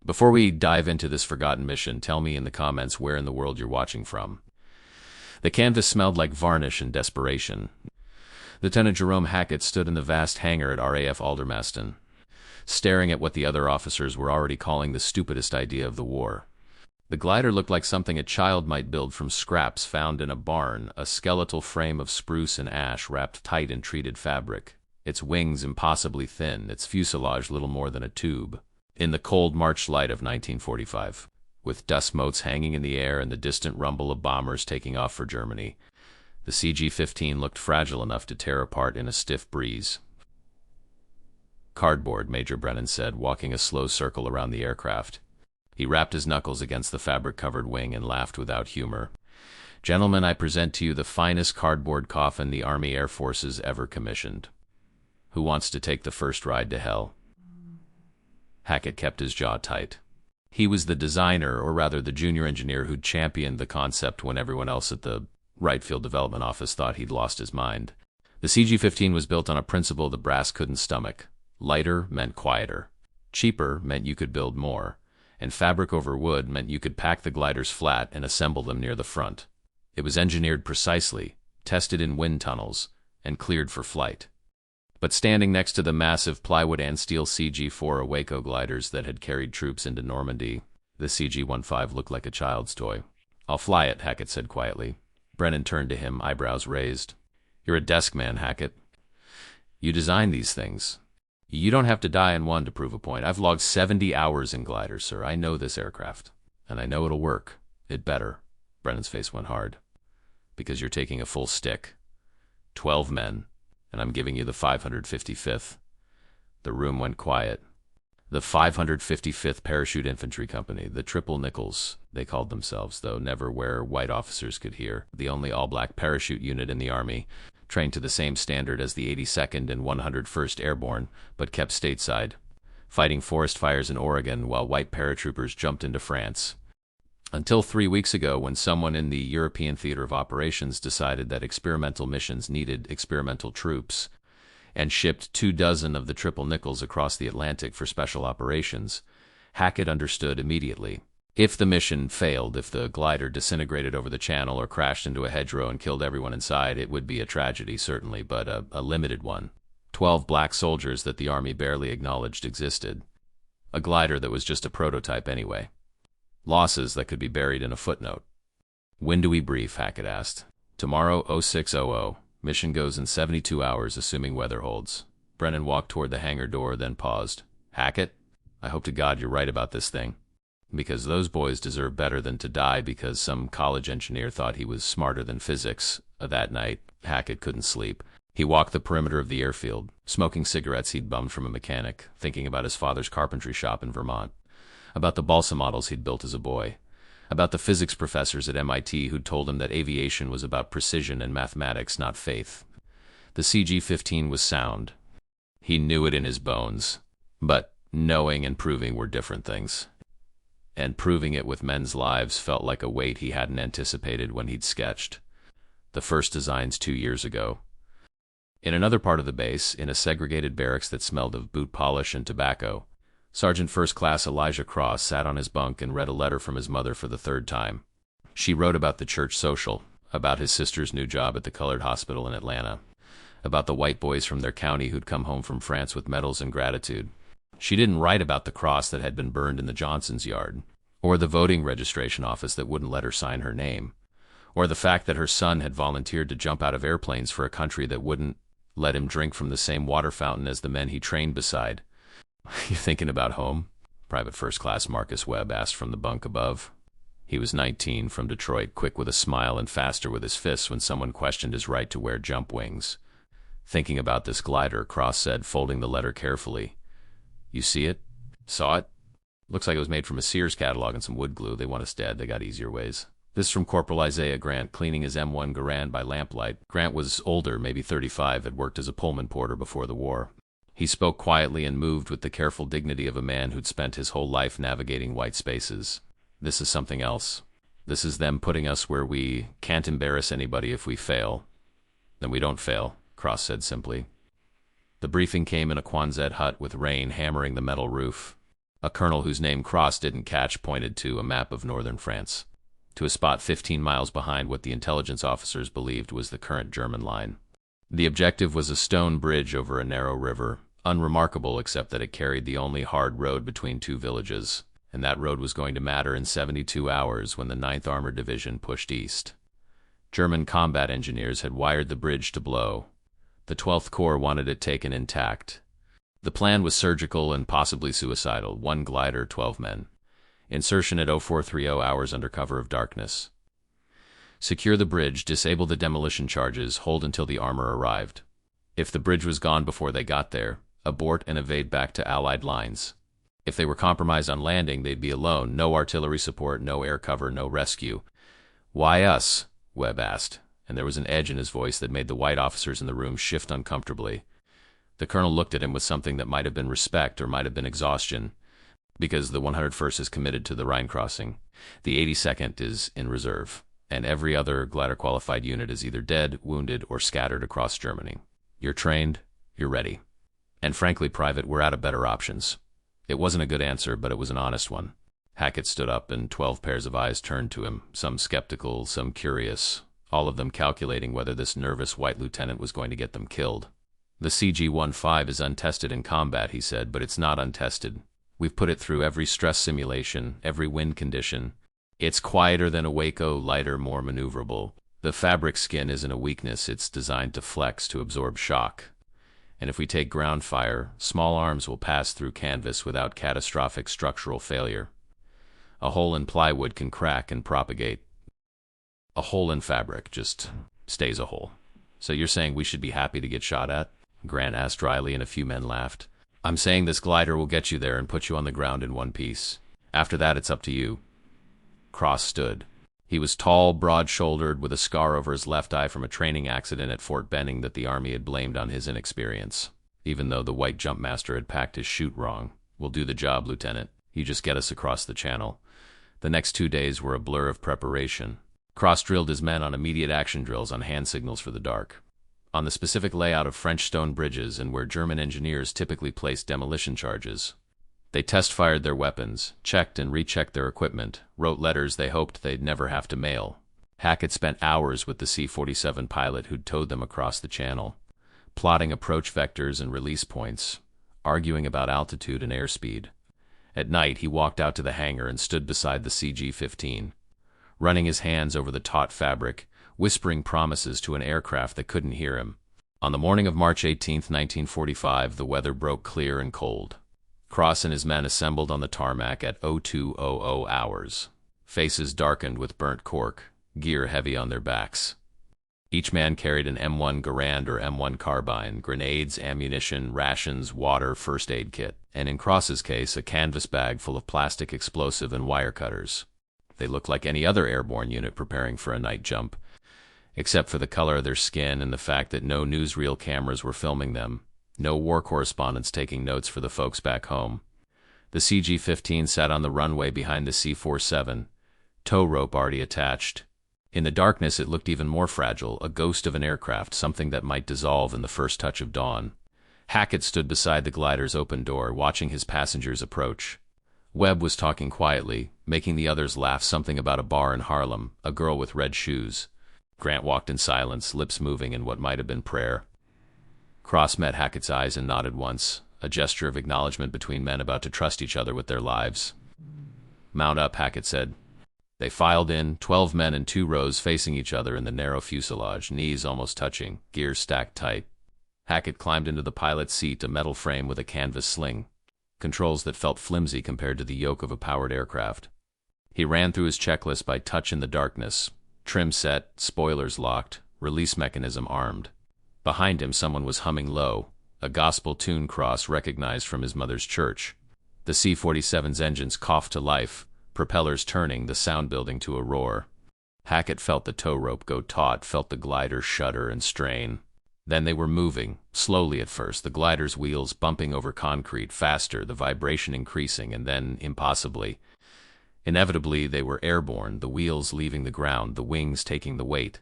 Before we dive into this forgotten mission, tell me in the comments where in the world you're watching from. The canvas smelled like varnish and desperation. Lieutenant Jerome Hackett stood in the vast hangar at RAF Aldermaston, staring at what the other officers were already calling the stupidest idea of the war. The glider looked like something a child might build from scraps found in a barn, a skeletal frame of spruce and ash wrapped tight in treated fabric, its wings impossibly thin, its fuselage little more than a tube. In the cold March light of 1945, with dust motes hanging in the air and the distant rumble of bombers taking off for Germany, the CG-15 looked fragile enough to tear apart in a stiff breeze. "Cardboard," Major Brennan said, walking a slow circle around the aircraft. He rapped his knuckles against the fabric-covered wing and laughed without humor. "Gentlemen, I present to you the finest cardboard coffin the Army Air Forces ever commissioned. Who wants to take the first ride to hell?" Hackett kept his jaw tight. He was the designer, or rather the junior engineer who'd championed the concept when everyone else at the Wright Field Development Office thought he'd lost his mind. The CG-15 was built on a principle the brass couldn't stomach. Lighter meant quieter. Cheaper meant you could build more. And fabric over wood meant you could pack the gliders flat and assemble them near the front. It was engineered precisely, tested in wind tunnels, and cleared for flight. But standing next to the massive plywood and steel CG-4 Waco gliders that had carried troops into Normandy, the CG-15 looked like a child's toy. "I'll fly it," Hackett said quietly. Brennan turned to him, eyebrows raised. "You're a desk man, Hackett. You design these things. You don't have to die in one to prove a point. I've logged 70 hours in gliders, sir. I know this aircraft. And I know it'll work. It better." Brennan's face went hard. "Because you're taking a full stick. 12 men. And I'm giving you the 555th. The room went quiet. The 555th Parachute Infantry Company, the Triple Nickels, they called themselves, though never where white officers could hear, the only all-black parachute unit in the Army, trained to the same standard as the 82nd and 101st Airborne, but kept stateside, fighting forest fires in Oregon while white paratroopers jumped into France. Until 3 weeks ago, when someone in the European Theater of Operations decided that experimental missions needed experimental troops, and shipped 24 of the Triple Nickels across the Atlantic for special operations, Hackett understood immediately. If the mission failed, if the glider disintegrated over the channel or crashed into a hedgerow and killed everyone inside, it would be a tragedy, certainly, but a limited one. 12 black soldiers that the Army barely acknowledged existed. A glider that was just a prototype anyway. Losses that could be buried in a footnote. "When do we brief?" Hackett asked. "Tomorrow, 0600. Mission goes in 72 hours, assuming weather holds." Brennan walked toward the hangar door, then paused. "Hackett, I hope to God you're right about this thing. Because those boys deserve better than to die because some college engineer thought he was smarter than physics." That night, Hackett couldn't sleep. He walked the perimeter of the airfield, smoking cigarettes he'd bummed from a mechanic, thinking about his father's carpentry shop in Vermont, about the balsa models he'd built as a boy, about the physics professors at MIT who'd told him that aviation was about precision and mathematics, not faith. The CG-15 was sound. He knew it in his bones. But knowing and proving were different things. And proving it with men's lives felt like a weight he hadn't anticipated when he'd sketched the first designs 2 years ago. In another part of the base, in a segregated barracks that smelled of boot polish and tobacco, Sergeant First Class Elijah Cross sat on his bunk and read a letter from his mother for the 3rd time. She wrote about the church social, about his sister's new job at the colored hospital in Atlanta, about the white boys from their county who'd come home from France with medals and gratitude. She didn't write about the cross that had been burned in the Johnson's yard, or the voting registration office that wouldn't let her sign her name, or the fact that her son had volunteered to jump out of airplanes for a country that wouldn't let him drink from the same water fountain as the men he trained beside. "You thinking about home?" Private First Class Marcus Webb asked from the bunk above. He was 19, from Detroit, quick with a smile and faster with his fists when someone questioned his right to wear jump wings. "Thinking about this glider," Cross said, folding the letter carefully. "You see it? Saw it? Looks like it was made from a Sears catalog and some wood glue. They want us dead. They got easier ways." This from Corporal Isaiah Grant, cleaning his M1 Garand by lamplight. Grant was older, maybe 35, had worked as a Pullman porter before the war. He spoke quietly and moved with the careful dignity of a man who'd spent his whole life navigating white spaces. "This is something else. This is them putting us where we can't embarrass anybody if we fail. Then we don't fail," Cross said simply. The briefing came in a Quonset hut with rain hammering the metal roof. A colonel whose name Cross didn't catch pointed to a map of northern France, to a spot 15 miles behind what the intelligence officers believed was the current German line. The objective was a stone bridge over a narrow river, unremarkable except that it carried the only hard road between two villages, and that road was going to matter in 72 hours when the 9th Armored Division pushed east. German combat engineers had wired the bridge to blow. The 12th Corps wanted it taken intact. The plan was surgical and possibly suicidal. 1 glider, 12 men. Insertion at 0430 hours under cover of darkness. Secure the bridge, disable the demolition charges, hold until the armor arrived. If the bridge was gone before they got there, abort and evade back to Allied lines. If they were compromised on landing, they'd be alone. No artillery support, no air cover, no rescue. "Why us?" Webb asked, and there was an edge in his voice that made the white officers in the room shift uncomfortably. The colonel looked at him with something that might have been respect or might have been exhaustion. "Because the 101st is committed to the Rhine crossing. The 82nd is in reserve, and every other glider-qualified unit is either dead, wounded, or scattered across Germany. You're trained, you're ready. And frankly, Private, we're out of better options." It wasn't a good answer, but it was an honest one. Hackett stood up, and 12 pairs of eyes turned to him, some skeptical, some curious, all of them calculating whether this nervous white lieutenant was going to get them killed. "The CG-15 is untested in combat," he said, "but it's not untested. We've put it through every stress simulation, every wind condition. It's quieter than a Waco, lighter, more maneuverable. The fabric skin isn't a weakness, it's designed to flex, to absorb shock. And if we take ground fire, small arms will pass through canvas without catastrophic structural failure. A hole in plywood can crack and propagate. A hole in fabric just stays a hole. So you're saying we should be happy to get shot at?" Grant asked dryly, and a few men laughed. "I'm saying this glider will get you there and put you on the ground in one piece. After that, it's up to you." Cross stood. He was tall, broad-shouldered, with a scar over his left eye from a training accident at Fort Benning that the Army had blamed on his inexperience, even though the white jumpmaster had packed his chute wrong. "We'll do the job, Lieutenant. You just get us across the channel." The next 2 days were a blur of preparation. Cross drilled his men on immediate action drills on hand signals for the dark, on the specific layout of French stone bridges and where German engineers typically placed demolition charges. They test-fired their weapons, checked and rechecked their equipment, wrote letters they hoped they'd never have to mail. Hackett spent hours with the C-47 pilot who'd towed them across the channel, plotting approach vectors and release points, arguing about altitude and airspeed. At night, he walked out to the hangar and stood beside the CG-15, running his hands over the taut fabric, whispering promises to an aircraft that couldn't hear him. On the morning of March 18, 1945, the weather broke clear and cold. Cross and his men assembled on the tarmac at 0200 hours, faces darkened with burnt cork, gear heavy on their backs. Each man carried an M1 Garand or M1 carbine, grenades, ammunition, rations, water, first aid kit, and in Cross's case, a canvas bag full of plastic explosive and wire cutters. They looked like any other airborne unit preparing for a night jump, except for the color of their skin and the fact that no newsreel cameras were filming them, no war correspondents taking notes for the folks back home. The CG-15 sat on the runway behind the C-47, tow rope already attached. In the darkness, it looked even more fragile, a ghost of an aircraft, something that might dissolve in the first touch of dawn. Hackett stood beside the glider's open door, watching his passengers approach. Webb was talking quietly, making the others laugh, something about a bar in Harlem, a girl with red shoes. Grant walked in silence, lips moving in what might have been prayer. Cross met Hackett's eyes and nodded once, a gesture of acknowledgement between men about to trust each other with their lives. "Mount up," Hackett said. They filed in, 12 men in 2 rows facing each other in the narrow fuselage, knees almost touching, gears stacked tight. Hackett climbed into the pilot's seat, a metal frame with a canvas sling, controls that felt flimsy compared to the yoke of a powered aircraft. He ran through his checklist by touch in the darkness. Trim set, spoilers locked, release mechanism armed. Behind him, someone was humming low, a gospel tune Cross recognized from his mother's church. The C-47's engines coughed to life, propellers turning, the sound building to a roar. Hackett felt the tow rope go taut, felt the glider shudder and strain. Then they were moving, slowly at first, the glider's wheels bumping over concrete, faster, the vibration increasing, and then, impossibly, inevitably, they were airborne, the wheels leaving the ground, the wings taking the weight.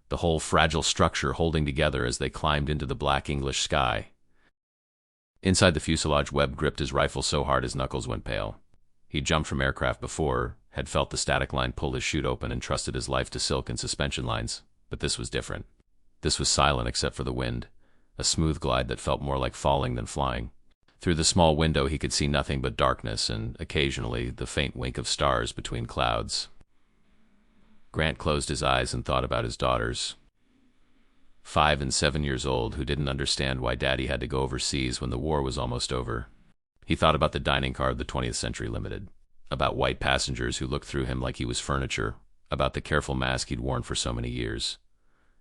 The whole fragile structure holding together as they climbed into the black English sky. Inside the fuselage, Webb gripped his rifle so hard his knuckles went pale. He'd jumped from aircraft before, had felt the static line pull his chute open and trusted his life to silk and suspension lines, but this was different. This was silent except for the wind, a smooth glide that felt more like falling than flying. Through the small window he could see nothing but darkness and, occasionally, the faint wink of stars between clouds. Grant closed his eyes and thought about his daughters. 5 and 7 years old, who didn't understand why Daddy had to go overseas when the war was almost over. He thought about the dining car of the 20th Century Limited, about white passengers who looked through him like he was furniture, about the careful mask he'd worn for so many years.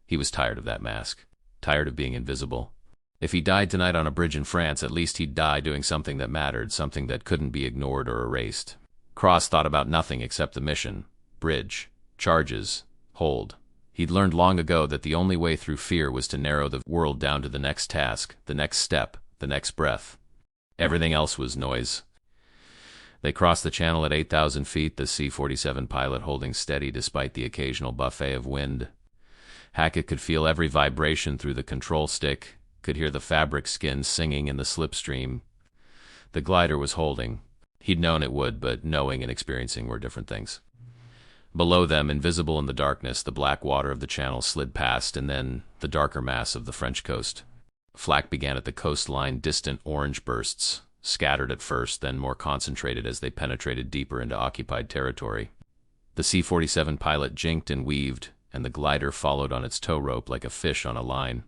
He was tired of that mask, tired of being invisible. If he died tonight on a bridge in France, at least he'd die doing something that mattered, something that couldn't be ignored or erased. Cross thought about nothing except the mission, bridge, charges, hold. He'd learned long ago that the only way through fear was to narrow the world down to the next task, the next step, the next breath. Everything else was noise. They crossed the channel at 8,000 feet, the C-47 pilot holding steady despite the occasional buffet of wind. Hackett could feel every vibration through the control stick, could hear the fabric skin singing in the slipstream. The glider was holding. He'd known it would, but knowing and experiencing were different things. Below them, invisible in the darkness, the black water of the channel slid past, and then the darker mass of the French coast. Flak began at the coastline, distant orange bursts, scattered at first, then more concentrated as they penetrated deeper into occupied territory. The C-47 pilot jinked and weaved, and the glider followed on its tow rope like a fish on a line.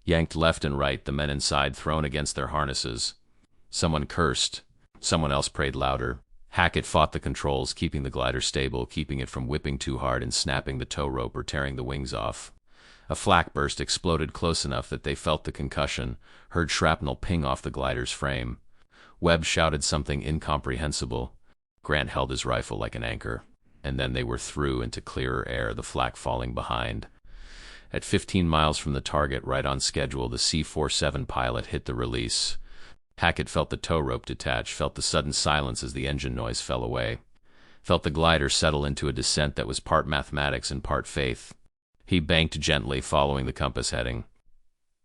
Yanked left and right, the men inside thrown against their harnesses. Someone cursed. Someone else prayed louder. Hackett fought the controls, keeping the glider stable, keeping it from whipping too hard and snapping the tow rope or tearing the wings off. A flak burst exploded close enough that they felt the concussion, heard shrapnel ping off the glider's frame. Webb shouted something incomprehensible. Grant held his rifle like an anchor, and then they were through into clearer air, the flak falling behind. At 15 miles from the target, right on schedule, the C-47 pilot hit the release. Hackett felt the tow rope detach, felt the sudden silence as the engine noise fell away, felt the glider settle into a descent that was part mathematics and part faith. He banked gently, following the compass heading,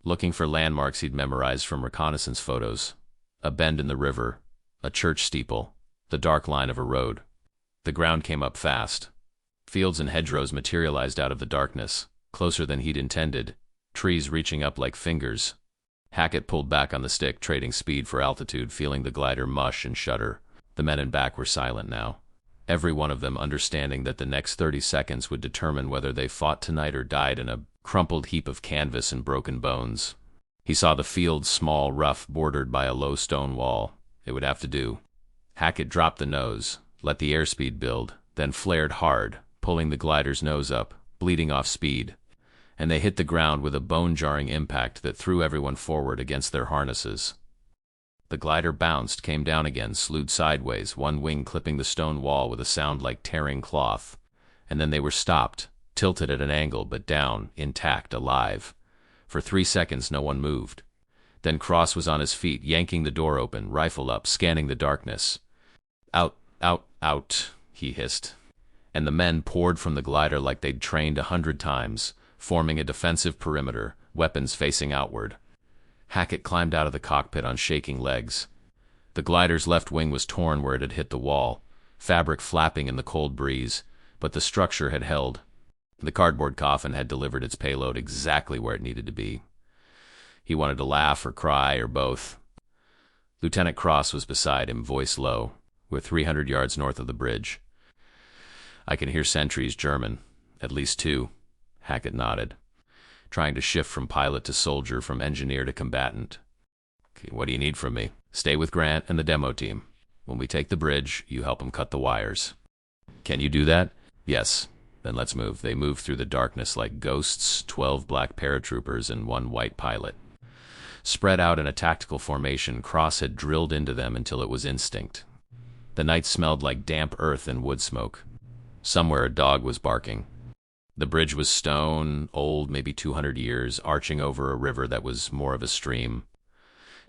looking for landmarks he'd memorized from reconnaissance photos. A bend in the river, a church steeple, the dark line of a road. The ground came up fast. Fields and hedgerows materialized out of the darkness, closer than he'd intended, trees reaching up like fingers. Hackett pulled back on the stick, trading speed for altitude, feeling the glider mush and shudder. The men in back were silent now, every one of them understanding that the next 30 seconds would determine whether they fought tonight or died in a crumpled heap of canvas and broken bones. He saw the field small, rough, bordered by a low stone wall. It would have to do. Hackett dropped the nose, let the airspeed build, then flared hard, pulling the glider's nose up, bleeding off speed. And they hit the ground with a bone-jarring impact that threw everyone forward against their harnesses. The glider bounced, came down again, slewed sideways, one wing clipping the stone wall with a sound like tearing cloth. And then they were stopped, tilted at an angle, but down, intact, alive. For 3 seconds no one moved. Then Cross was on his feet, yanking the door open, rifle up, scanning the darkness. Out, out, out, he hissed. And the men poured from the glider like they'd trained 100 times, forming a defensive perimeter, weapons facing outward. Hackett climbed out of the cockpit on shaking legs. The glider's left wing was torn where it had hit the wall, fabric flapping in the cold breeze, but the structure had held. The cardboard coffin had delivered its payload exactly where it needed to be. He wanted to laugh or cry or both. Lieutenant Cross was beside him, voice low. We're 300 yards north of the bridge. I can hear sentries, German. At least 2. Hackett nodded, trying to shift from pilot to soldier, from engineer to combatant. Okay, what do you need from me? Stay with Grant and the demo team. When we take the bridge, you help them cut the wires. Can you do that? Yes. Then let's move. They moved through the darkness like ghosts, 12 black paratroopers and 1 white pilot. Spread out in a tactical formation, Cross had drilled into them until it was instinct. The night smelled like damp earth and wood smoke. Somewhere a dog was barking. The bridge was stone, old, maybe 200 years, arching over a river that was more of a stream.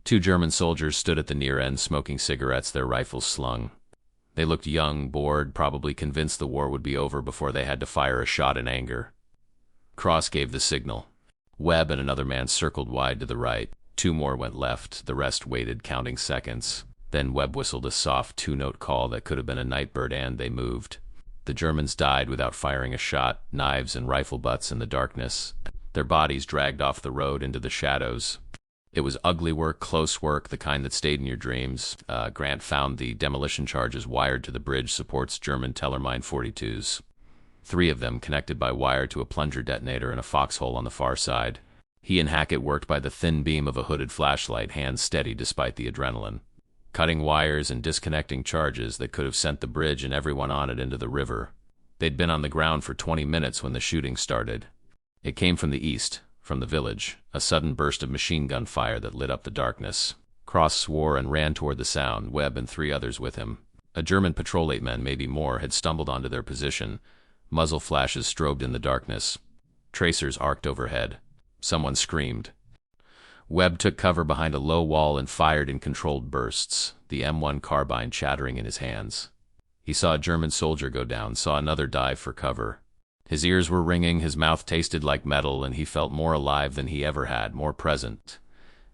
2 German soldiers stood at the near end, smoking cigarettes, their rifles slung. They looked young, bored, probably convinced the war would be over before they had to fire a shot in anger. Cross gave the signal. Webb and another man circled wide to the right. 2 more went left, the rest waited, counting seconds. Then Webb whistled a soft 2-note call that could have been a night bird, and they moved. The Germans died without firing a shot, knives and rifle butts in the darkness. Their bodies dragged off the road into the shadows. It was ugly work, close work, the kind that stayed in your dreams. Grant found the demolition charges wired to the bridge supports German Tellermine 42s. 3 of them connected by wire to a plunger detonator in a foxhole on the far side. He and Hackett worked by the thin beam of a hooded flashlight, hands steady despite the adrenaline, cutting wires and disconnecting charges that could have sent the bridge and everyone on it into the river. They'd been on the ground for 20 minutes when the shooting started. It came from the east, from the village, a sudden burst of machine gun fire that lit up the darkness. Cross swore and ran toward the sound, Webb and 3 others with him. A German patrol 8 men, maybe more, had stumbled onto their position. Muzzle flashes strobed in the darkness. Tracers arced overhead. Someone screamed. Webb took cover behind a low wall and fired in controlled bursts, the M1 carbine chattering in his hands. He saw a German soldier go down, saw another dive for cover. His ears were ringing, his mouth tasted like metal, and he felt more alive than he ever had, more present,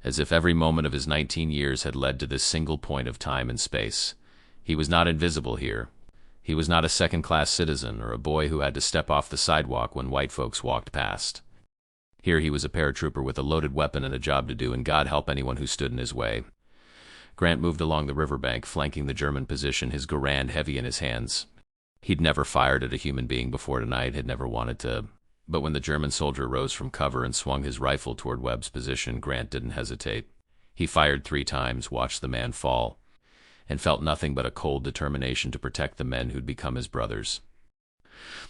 as if every moment of his 19 years had led to this single point of time and space. He was not invisible here. He was not a second-class citizen or a boy who had to step off the sidewalk when white folks walked past. Here he was a paratrooper with a loaded weapon and a job to do, and God help anyone who stood in his way. Grant moved along the riverbank, flanking the German position, his Garand heavy in his hands. He'd never fired at a human being before tonight, had never wanted to. But when the German soldier rose from cover and swung his rifle toward Webb's position, Grant didn't hesitate. He fired 3 times, watched the man fall, and felt nothing but a cold determination to protect the men who'd become his brothers.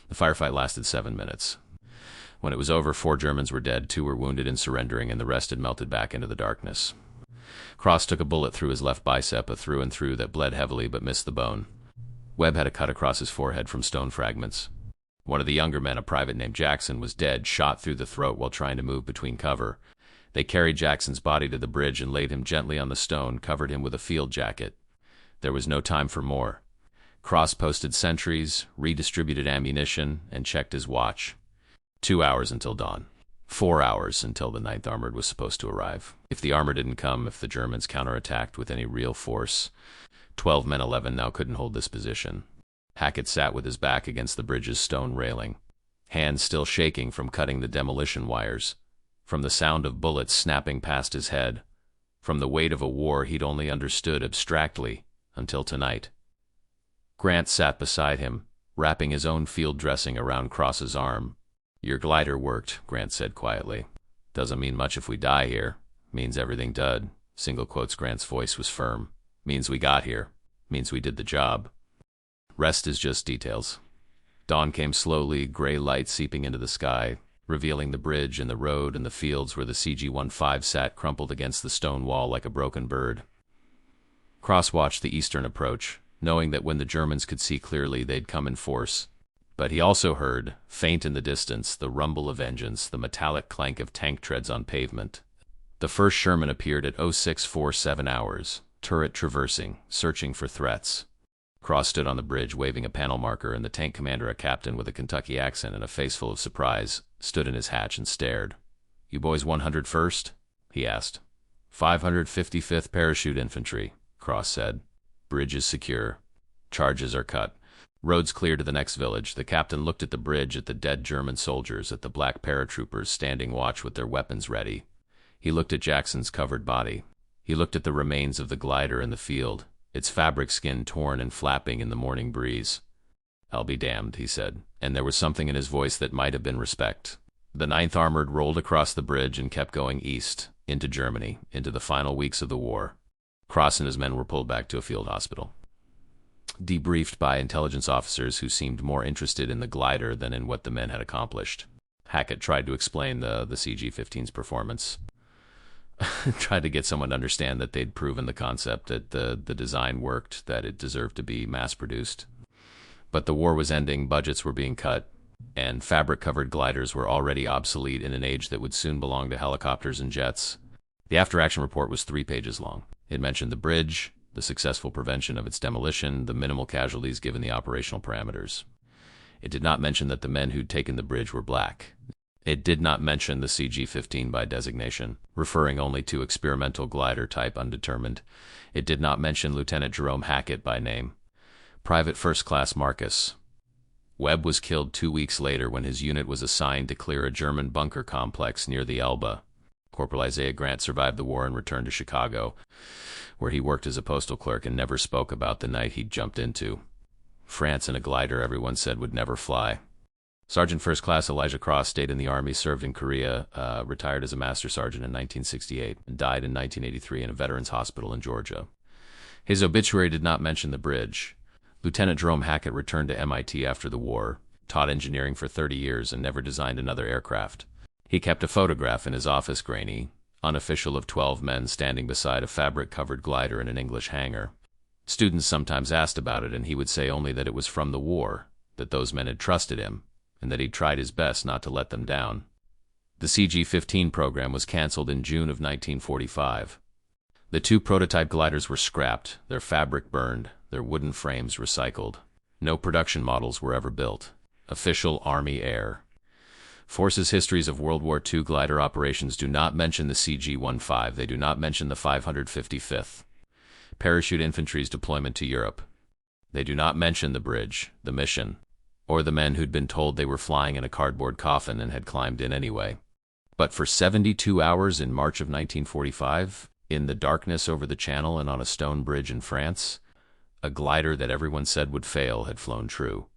The firefight lasted 7 minutes. When it was over, 4 Germans were dead, 2 were wounded and surrendering, and the rest had melted back into the darkness. Cross took a bullet through his left bicep, a through and through that bled heavily but missed the bone. Webb had a cut across his forehead from stone fragments. One of the younger men, a private named Jackson, was dead, shot through the throat while trying to move between cover. They carried Jackson's body to the bridge and laid him gently on the stone, covered him with a field jacket. There was no time for more. Cross posted sentries, redistributed ammunition, and checked his watch. 2 hours until dawn. 4 hours until the 9th Armored was supposed to arrive. If the armor didn't come, if the Germans counterattacked with any real force, 12 men 11 now couldn't hold this position. Hackett sat with his back against the bridge's stone railing, hands still shaking from cutting the demolition wires, from the sound of bullets snapping past his head, from the weight of a war he'd only understood abstractly until tonight. Grant sat beside him, wrapping his own field dressing around Cross's arm. "Your glider worked," Grant said quietly. "Doesn't mean much if we die here. Means everything dud." Single quotes. Grant's voice was firm. "Means we got here. Means we did the job. Rest is just details." Dawn came slowly, gray light seeping into the sky, revealing the bridge and the road and the fields where the CG-15 sat crumpled against the stone wall like a broken bird. Cross watched the eastern approach, knowing that when the Germans could see clearly, they'd come in force. But he also heard, faint in the distance, the rumble of engines, the metallic clank of tank treads on pavement. The first Sherman appeared at 0647 hours, turret traversing, searching for threats. Cross stood on the bridge waving a panel marker, and the tank commander, a captain with a Kentucky accent and a face full of surprise, stood in his hatch and stared. "You boys 101st?" he asked. 555th Parachute Infantry, Cross said. "Bridge is secure. Charges are cut. Roads clear to the next village." The captain looked at the bridge, at the dead German soldiers, at the black paratroopers standing watch with their weapons ready. He looked at Jackson's covered body. He looked at the remains of the glider in the field, its fabric skin torn and flapping in the morning breeze. "I'll be damned," he said, and there was something in his voice that might have been respect. The 9th Armored rolled across the bridge and kept going east, into Germany, into the final weeks of the war. Cross and his men were pulled back to a field hospital, debriefed by intelligence officers who seemed more interested in the glider than in what the men had accomplished. Hackett tried to explain the CG-15's performance. Tried to get someone to understand that they'd proven the concept, that the design worked, that it deserved to be mass-produced. But the war was ending, budgets were being cut, and fabric-covered gliders were already obsolete in an age that would soon belong to helicopters and jets. The after-action report was 3 pages long. It mentioned the bridge, the successful prevention of its demolition, the minimal casualties given the operational parameters. It did not mention that the men who'd taken the bridge were black. It did not mention the CG-15 by designation, referring only to experimental glider type undetermined. It did not mention Lieutenant Jerome Hackett by name. Private First Class Marcus. Webb was killed 2 weeks later when his unit was assigned to clear a German bunker complex near the Elbe. Corporal Isaiah Grant survived the war and returned to Chicago, where he worked as a postal clerk and never spoke about the night he'd jumped into. France in a glider everyone said would never fly. Sergeant First Class Elijah Cross stayed in the Army, served in Korea, retired as a Master Sergeant in 1968, and died in 1983 in a veterans hospital in Georgia. His obituary did not mention the bridge. Lieutenant Jerome Hackett returned to MIT after the war, taught engineering for 30 years, and never designed another aircraft. He kept a photograph in his office, grainy, unofficial, of 12 men standing beside a fabric-covered glider in an English hangar. Students sometimes asked about it, and he would say only that it was from the war, that those men had trusted him, and that he'd tried his best not to let them down. The CG-15 program was canceled in June of 1945. The 2 prototype gliders were scrapped, their fabric burned, their wooden frames recycled. No production models were ever built. Official Army Air. Forces histories of World War II glider operations do not mention the CG-15. They do not mention the 555th. Parachute Infantry's deployment to Europe. They do not mention the bridge, the mission, or the men who'd been told they were flying in a cardboard coffin and had climbed in anyway. But for 72 hours in March of 1945, in the darkness over the Channel and on a stone bridge in France, a glider that everyone said would fail had flown true,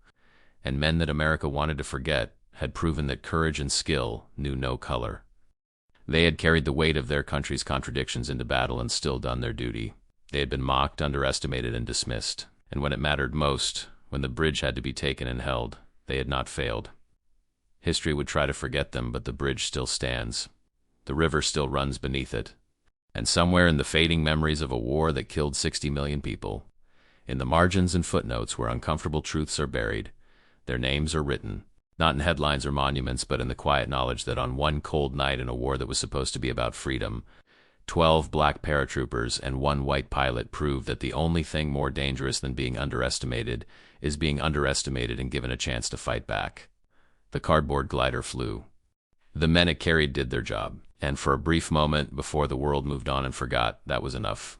and men that America wanted to forget had proven that courage and skill knew no color. They had carried the weight of their country's contradictions into battle and still done their duty. They had been mocked, underestimated, and dismissed, and when it mattered most, when the bridge had to be taken and held, they had not failed. History would try to forget them, but the bridge still stands. The river still runs beneath it. And somewhere in the fading memories of a war that killed 60 million people, in the margins and footnotes where uncomfortable truths are buried, their names are written, not in headlines or monuments, but in the quiet knowledge that on one cold night in a war that was supposed to be about freedom, 12 black paratroopers and 1 white pilot proved that the only thing more dangerous than being underestimated is being underestimated and given a chance to fight back. The cardboard glider flew. The men it carried did their job, and for a brief moment, before the world moved on and forgot, that was enough.